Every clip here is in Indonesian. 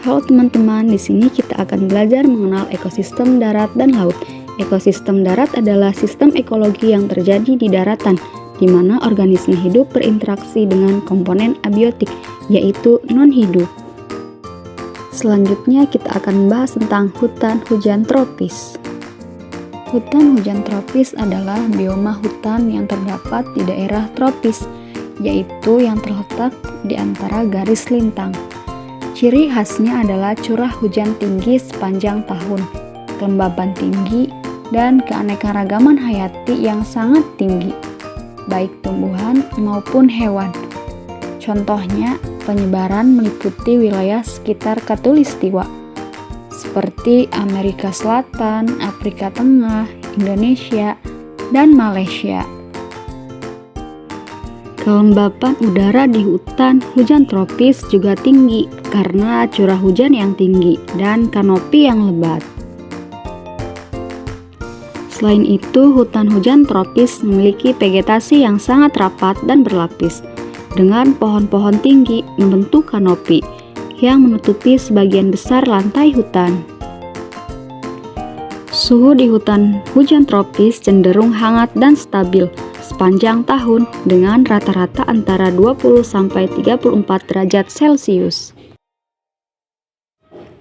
Halo teman-teman, di sini kita akan belajar mengenal ekosistem darat dan laut. Ekosistem darat adalah sistem ekologi yang terjadi di daratan, di mana organisme hidup berinteraksi dengan komponen abiotik, yaitu non-hidup. Selanjutnya kita akan membahas tentang hutan hujan tropis. Hutan hujan tropis adalah bioma hutan yang terdapat di daerah tropis, yaitu yang terletak di antara garis lintang. Ciri khasnya adalah curah hujan tinggi sepanjang tahun, kelembaban tinggi, dan keanekaragaman hayati yang sangat tinggi, baik tumbuhan maupun hewan. Contohnya, penyebaran meliputi wilayah sekitar Khatulistiwa, seperti Amerika Selatan, Afrika Tengah, Indonesia, dan Malaysia. Kelembapan udara di hutan hujan tropis juga tinggi karena curah hujan yang tinggi dan kanopi yang lebat. Selain itu, hutan hujan tropis memiliki vegetasi yang sangat rapat dan berlapis, dengan pohon-pohon tinggi membentuk kanopi yang menutupi sebagian besar lantai hutan. Suhu di hutan hujan tropis cenderung hangat dan stabil sepanjang tahun dengan rata-rata antara 20-34 derajat Celcius.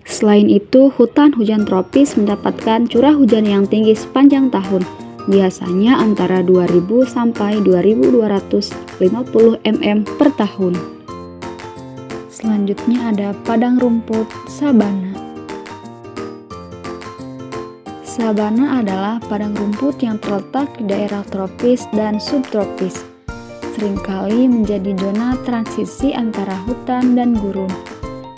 Selain itu, hutan hujan tropis mendapatkan curah hujan yang tinggi sepanjang tahun, biasanya antara 2000-2250 mm per tahun. Selanjutnya ada padang rumput sabana. Sabana adalah padang rumput yang terletak di daerah tropis dan subtropis, seringkali menjadi zona transisi antara hutan dan gurun.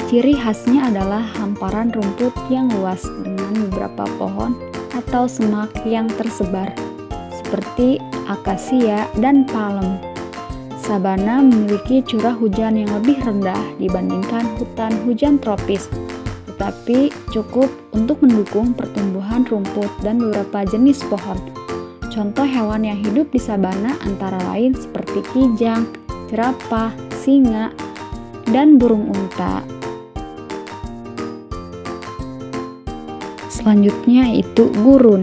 Ciri khasnya adalah hamparan rumput yang luas dengan beberapa pohon atau semak yang tersebar, seperti akasia dan palem. Sabana memiliki curah hujan yang lebih rendah dibandingkan hutan hujan tropis, tetapi cukup untuk mendukung pertumbuhan rumput dan beberapa jenis pohon. Contoh hewan yang hidup di sabana antara lain seperti kijang, jerapah, singa, dan burung unta. Selanjutnya yaitu gurun.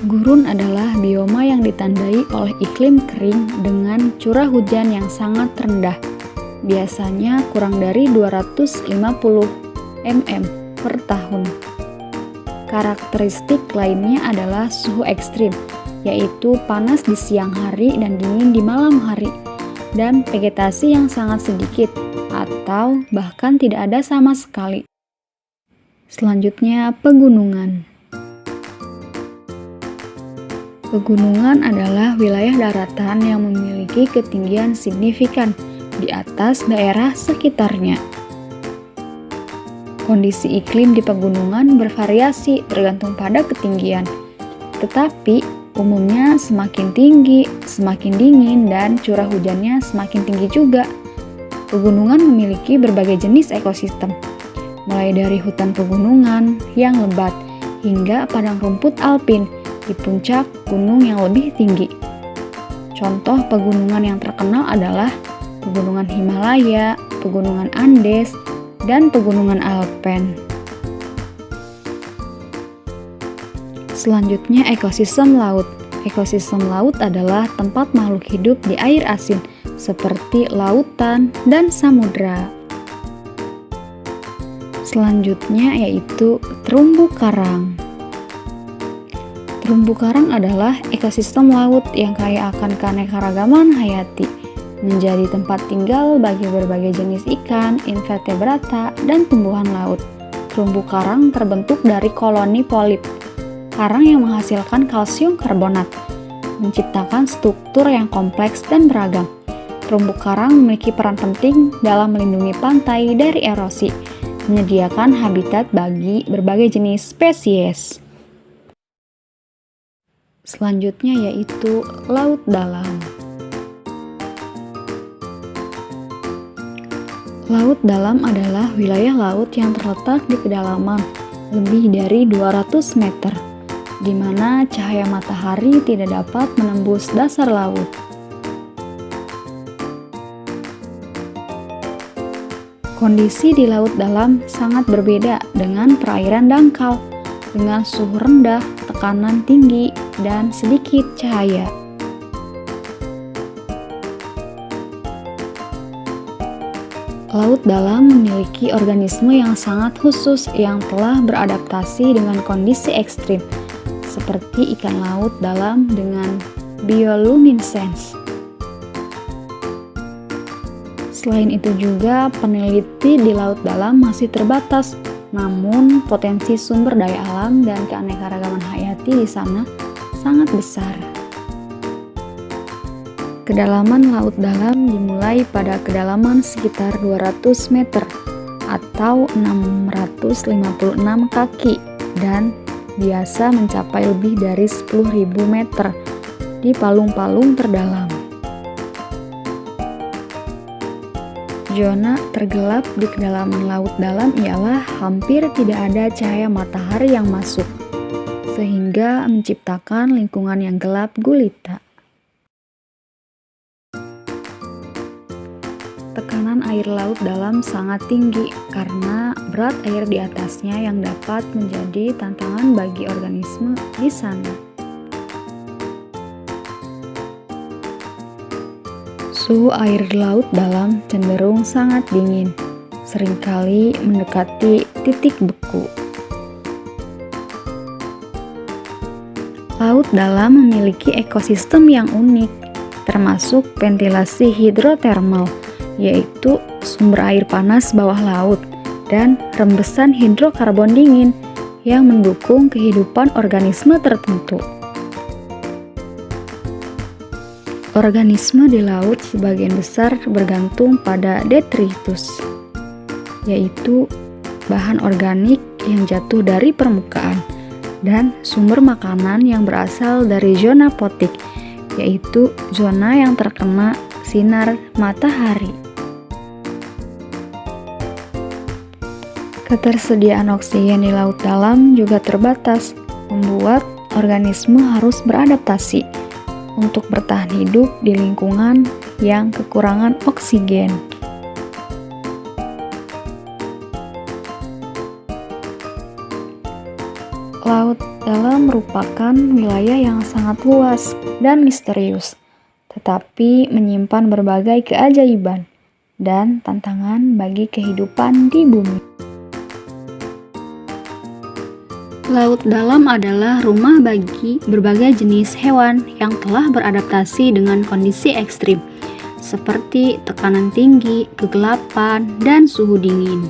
Gurun adalah bioma yang ditandai oleh iklim kering dengan curah hujan yang sangat rendah, biasanya kurang dari 250 mm per tahun. Karakteristik lainnya adalah suhu ekstrim, yaitu panas di siang hari dan dingin di malam hari, dan vegetasi yang sangat sedikit atau bahkan tidak ada sama sekali. Selanjutnya, pegunungan. Pegunungan adalah wilayah daratan yang memiliki ketinggian signifikan di atas daerah sekitarnya. Kondisi iklim di pegunungan bervariasi tergantung pada ketinggian, tetapi umumnya semakin tinggi, semakin dingin, dan curah hujannya semakin tinggi juga. Pegunungan memiliki berbagai jenis ekosistem, mulai dari hutan pegunungan yang lebat hingga padang rumput alpin di puncak gunung yang lebih tinggi. Contoh pegunungan yang terkenal adalah Pegunungan Himalaya, Pegunungan Andes, dan Pegunungan Alpen. Selanjutnya, ekosistem laut. Ekosistem laut adalah tempat makhluk hidup di air asin, seperti lautan dan samudra. Selanjutnya yaitu terumbu karang. Terumbu karang adalah ekosistem laut yang kaya akan keanekaragaman hayati, menjadi tempat tinggal bagi berbagai jenis ikan, invertebrata, dan tumbuhan laut. Terumbu karang terbentuk dari koloni polip, karang yang menghasilkan kalsium karbonat, menciptakan struktur yang kompleks dan beragam. Terumbu karang memiliki peran penting dalam melindungi pantai dari erosi, menyediakan habitat bagi berbagai jenis spesies. Selanjutnya yaitu laut dalam. Laut dalam adalah wilayah laut yang terletak di kedalaman lebih dari 200 meter, di mana cahaya matahari tidak dapat menembus dasar laut. Kondisi di laut dalam sangat berbeda dengan perairan dangkal, dengan suhu rendah, tekanan tinggi, dan sedikit cahaya. Laut dalam memiliki organisme yang sangat khusus yang telah beradaptasi dengan kondisi ekstrim, seperti ikan laut dalam dengan bioluminescence. Selain itu juga, peneliti di laut dalam masih terbatas, namun potensi sumber daya alam dan keanekaragaman hayati di sana sangat besar. Kedalaman laut dalam dimulai pada kedalaman sekitar 200 meter atau 656 kaki dan biasa mencapai lebih dari 10.000 meter di palung-palung terdalam. Zona tergelap di kedalaman laut dalam ialah hampir tidak ada cahaya matahari yang masuk, sehingga menciptakan lingkungan yang gelap gulita. Tekanan air laut dalam sangat tinggi karena berat air di atasnya yang dapat menjadi tantangan bagi organisme di sana. Suhu air di laut dalam cenderung sangat dingin, seringkali mendekati titik beku. Laut dalam memiliki ekosistem yang unik, termasuk ventilasi hidrotermal, yaitu sumber air panas bawah laut, dan rembesan hidrokarbon dingin yang mendukung kehidupan organisme tertentu. Organisme di laut sebagian besar bergantung pada detritus, yaitu bahan organik yang jatuh dari permukaan, dan sumber makanan yang berasal dari zona potik, yaitu zona yang terkena sinar matahari. Ketersediaan oksigen di laut dalam juga terbatas, membuat organisme harus beradaptasi untuk bertahan hidup di lingkungan yang kekurangan oksigen. Laut dalam merupakan wilayah yang sangat luas dan misterius, tetapi menyimpan berbagai keajaiban dan tantangan bagi kehidupan di bumi. Laut dalam adalah rumah bagi berbagai jenis hewan yang telah beradaptasi dengan kondisi ekstrim, seperti tekanan tinggi, kegelapan, dan suhu dingin.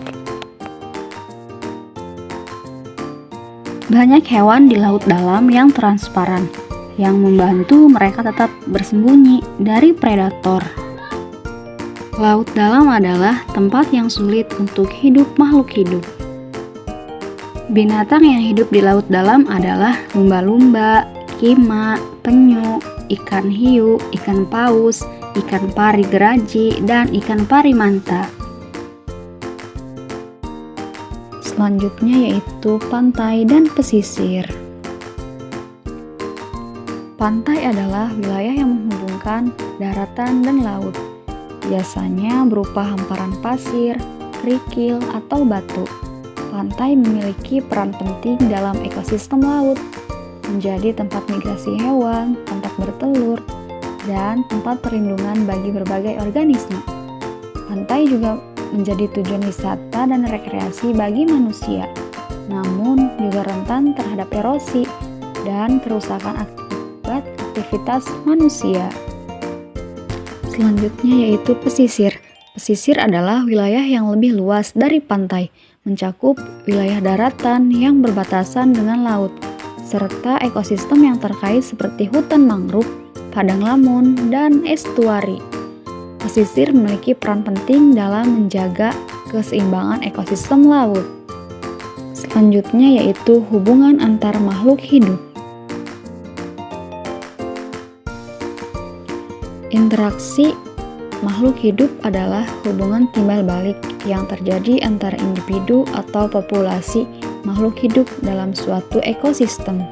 Banyak hewan di laut dalam yang transparan, yang membantu mereka tetap bersembunyi dari predator. Laut dalam adalah tempat yang sulit untuk hidup makhluk hidup. Binatang yang hidup di laut dalam adalah lumba-lumba, kima, penyu, ikan hiu, ikan paus, ikan pari geraji, dan ikan pari manta. Selanjutnya yaitu pantai dan pesisir. Pantai adalah wilayah yang menghubungkan daratan dan laut, biasanya berupa hamparan pasir, kerikil, atau batu. Pantai memiliki peran penting dalam ekosistem laut, menjadi tempat migrasi hewan, tempat bertelur, dan tempat perlindungan bagi berbagai organisme. Pantai juga menjadi tujuan wisata dan rekreasi bagi manusia, namun juga rentan terhadap erosi dan kerusakan akibat aktivitas manusia. Selanjutnya yaitu pesisir. Pesisir adalah wilayah yang lebih luas dari pantai, mencakup wilayah daratan yang berbatasan dengan laut, serta ekosistem yang terkait seperti hutan mangrove, padang lamun, dan estuari. Pesisir memiliki peran penting dalam menjaga keseimbangan ekosistem laut. Selanjutnya yaitu hubungan antar makhluk hidup. Interaksi makhluk hidup adalah hubungan timbal balik yang terjadi antara individu atau populasi makhluk hidup dalam suatu ekosistem.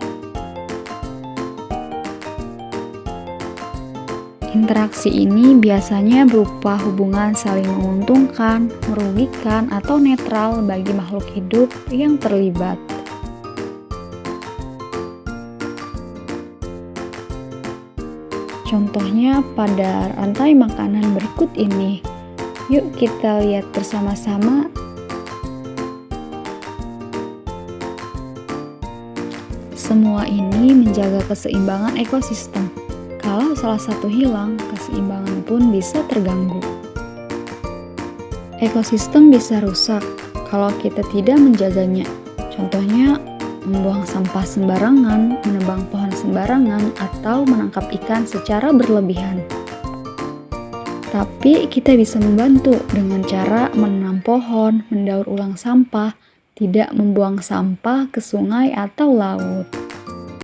Interaksi ini biasanya berupa hubungan saling menguntungkan, merugikan, atau netral bagi makhluk hidup yang terlibat. Contohnya pada rantai makanan berikut ini. Yuk kita lihat bersama-sama. Semua ini menjaga keseimbangan ekosistem. Kalau salah satu hilang, keseimbangan pun bisa terganggu. Ekosistem bisa rusak kalau kita tidak menjaganya. Contohnya, membuang sampah sembarangan, menebang pohon sembarangan, atau menangkap ikan secara berlebihan. Tapi kita bisa membantu dengan cara menanam pohon, mendaur ulang sampah, tidak membuang sampah ke sungai atau laut.